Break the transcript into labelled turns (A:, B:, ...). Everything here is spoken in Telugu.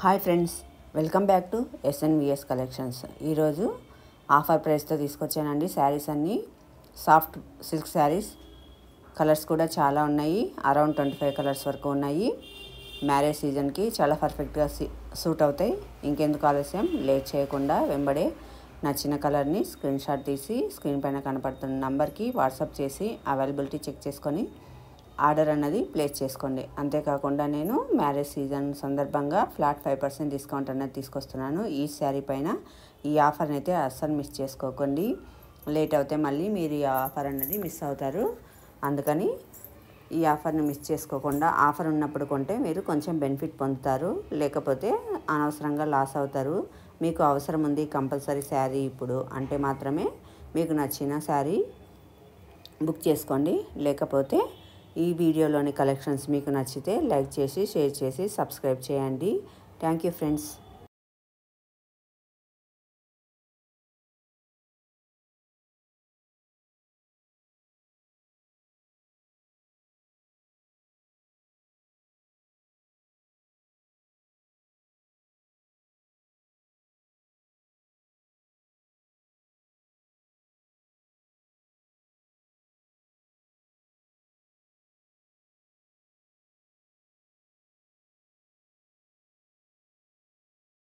A: Hi friends, welcome back to SNVS collections. ఈరోజు ఆఫర్ ప్రైస్తో తీసుకొచ్చానండి. శారీస్ అన్నీ సాఫ్ట్ సిల్క్ శారీస్. కలర్స్ కూడా చాలా ఉన్నాయి. అరౌండ్ 25 కలర్స్ వరకు ఉన్నాయి. మ్యారేజ్ సీజన్కి చాలా పర్ఫెక్ట్గా సూట్ అవుతాయి. ఇంకెందుకు ఆలస్యం, లేట్ చేయకుండా వెంబడే నచ్చిన కలర్ని స్క్రీన్ షాట్ తీసి స్క్రీన్ పైన కనపడుతున్న నంబర్కి వాట్సాప్ చేసి అవైలబిలిటీ చెక్ చేసుకొని ఆర్డర్ అన్నది ప్లేస్ చేసుకోండి. అంతేకాకుండా నేను మ్యారేజ్ సీజన్ సందర్భంగా ఫ్లాట్ 5% డిస్కౌంట్ అన్నది తీసుకొస్తున్నాను. ఈ శారీ పైన ఈ ఆఫర్ని అయితే అస్సలు మిస్ చేసుకోకండి. లేట్ అవుతే మళ్ళీ మీరు ఈ ఆఫర్ అన్నది మిస్ అవుతారు. అందుకని ఈ ఆఫర్ని మిస్ చేసుకోకుండా ఆఫర్ ఉన్నప్పుడు కొంటే మీరు కొంచెం బెనిఫిట్ పొందుతారు, లేకపోతే అనవసరంగా లాస్ అవుతారు. మీకు అవసరం ఉంది కంపల్సరీ శారీ ఇప్పుడు అంటే మాత్రమే మీకు నచ్చిన శారీ బుక్ చేసుకోండి. లేకపోతే ఈ వీడియోలోని కలెక్షన్స్ మీకు నచ్చితే లైక్ చేసి, షేర్ చేసి, సబ్స్క్రైబ్ చేయండి. Thank you friends.